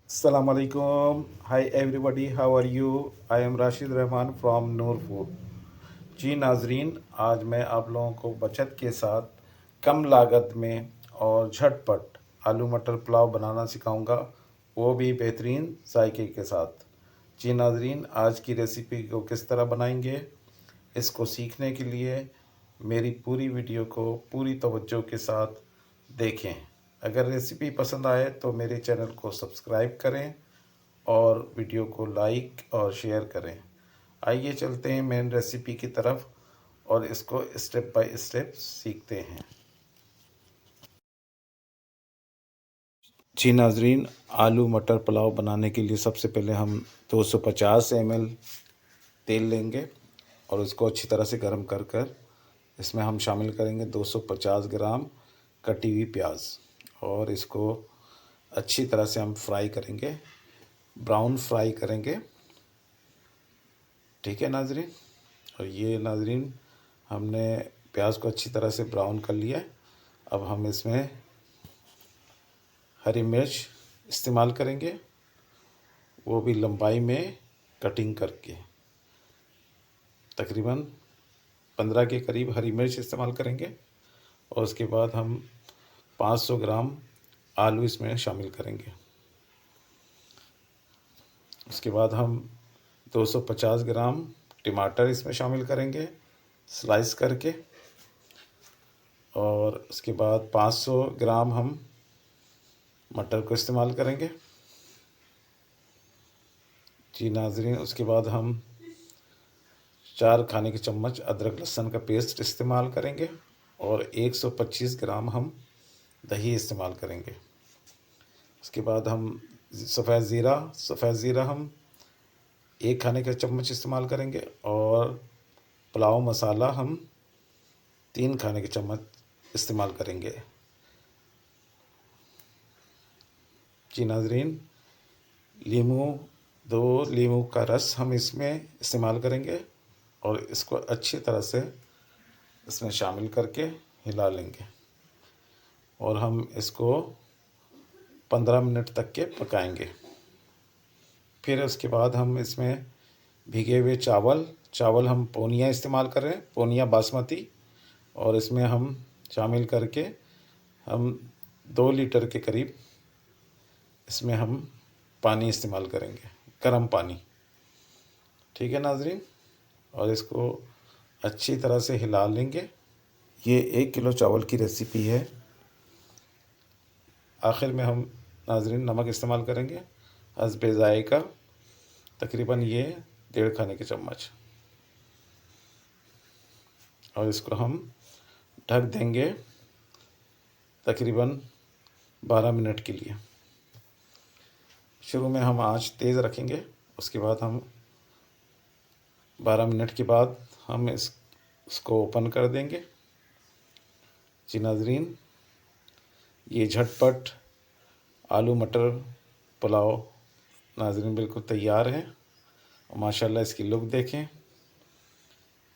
Assalamu alaikum. Hi everybody, how are you? I am Rashid Rahman from Noor food. जी नाजरीन, आज मैं आप लोगों को बचत के साथ कम लागत में और झटपट आलू मटर पुलाव बनाना सिखाऊंगा, वो भी बेहतरीन जायके के साथ। जी नाजरीन, आज की रेसिपी को किस तरह बनाएंगे, इसको सीखने के लिए मेरी पूरी वीडियो को पूरी तवज्जो के साथ देखें। अगर रेसिपी पसंद आए तो मेरे चैनल को सब्सक्राइब करें और वीडियो को लाइक और शेयर करें। आइए चलते हैं मेन रेसिपी की तरफ और इसको स्टेप बाय स्टेप सीखते हैं। जी नाजरीन, आलू मटर पुलाव बनाने के लिए सबसे पहले हम 250 ml तेल लेंगे और उसको अच्छी तरह से गर्म कर कर इसमें हम शामिल करेंगे 250 ग्राम कटी हुई प्याज और इसको अच्छी तरह से हम फ्राई करेंगे, ब्राउन फ्राई करेंगे। ठीक है नाजरीन। और ये नाजरीन, हमने प्याज को अच्छी तरह से ब्राउन कर लिया है। अब हम इसमें हरी मिर्च इस्तेमाल करेंगे, वो भी लंबाई में कटिंग करके। तकरीबन 15 के करीब हरी मिर्च इस्तेमाल करेंगे और उसके बाद हम 500 ग्राम आलू इसमें शामिल करेंगे। उसके बाद हम 250 ग्राम टमाटर इसमें शामिल करेंगे स्लाइस करके। और उसके बाद 500 ग्राम हम मटर को इस्तेमाल करेंगे। जी नाजरीन, उसके बाद हम 4 खाने के चम्मच अदरक लहसुन का पेस्ट इस्तेमाल करेंगे और 125 ग्राम हम दही इस्तेमाल करेंगे। उसके बाद हम सफ़ेद ज़ीरा हम 1 खाने का चम्मच इस्तेमाल करेंगे और पुलाव मसाला हम 3 खाने के चम्मच इस्तेमाल करेंगे। जी नाजरीन, दो लीमू का रस हम इसमें इस्तेमाल करेंगे और इसको अच्छी तरह से इसमें शामिल करके हिला लेंगे और हम इसको 15 मिनट तक के पकाएंगे। फिर उसके बाद हम इसमें भीगे हुए चावल हम पोनिया इस्तेमाल कर रहे हैं, पोनिया बासमती, और इसमें हम शामिल करके हम 2 लीटर के करीब इसमें हम पानी इस्तेमाल करेंगे, गर्म पानी। ठीक है नाजरीन। और इसको अच्छी तरह से हिला लेंगे। ये 1 किलो चावल की रेसिपी है। आखिर में हम नाजरीन नमक इस्तेमाल करेंगे हस्बे ज़ायक़ा, तकरीबन ये 1.5 खाने के चम्मच, और इसको हम ढक देंगे तकरीबन 12 मिनट के लिए। शुरू में हम आंच तेज़ रखेंगे, उसके बाद हम 12 मिनट के बाद हम इसको ओपन कर देंगे। जी नाजरीन, ये झटपट आलू मटर पुलाव नाजरीन बिल्कुल तैयार है। और माशाल्लाह इसकी लुक देखें,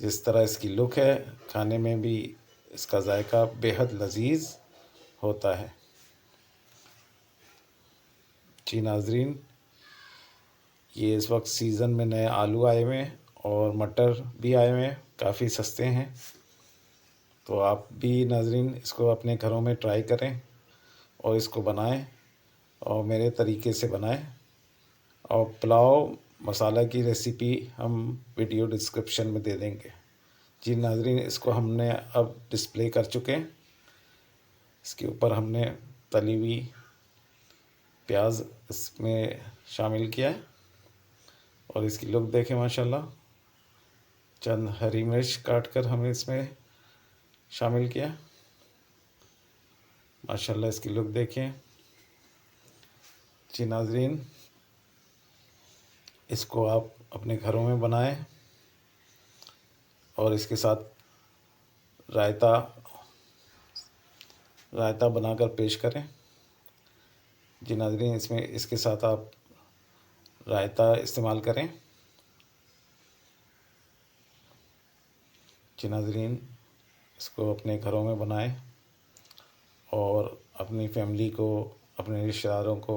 जिस तरह इसकी लुक है, खाने में भी इसका जायका बेहद लजीज होता है। जी नाजरीन, ये इस वक्त सीज़न में नए आलू आए हुए हैं और मटर भी आए हुए हैं, काफ़ी सस्ते हैं। तो आप भी नाजरीन इसको अपने घरों में ट्राई करें और इसको बनाएं और मेरे तरीके से बनाएं। और पुलाव मसाला की रेसिपी हम वीडियो डिस्क्रिप्शन में दे देंगे। जी नाजरीन, इसको हमने अब डिस्प्ले कर चुके हैं। इसके ऊपर हमने तली हुई प्याज इसमें शामिल किया है और इसकी लुक देखें माशाल्लाह। चंद हरी मिर्च काट कर हमने इसमें शामिल किया। माशाल्लाह इसकी लुक देखें। जी नाजरीन, इसको आप अपने घरों में बनाएं और इसके साथ रायता बनाकर पेश करें। जी नाजरीन, इसमें इसके साथ आप रायता इस्तेमाल करें। जी नाजरीन, इसको अपने घरों में बनाएं और अपनी फैमिली को, अपने रिश्तेदारों को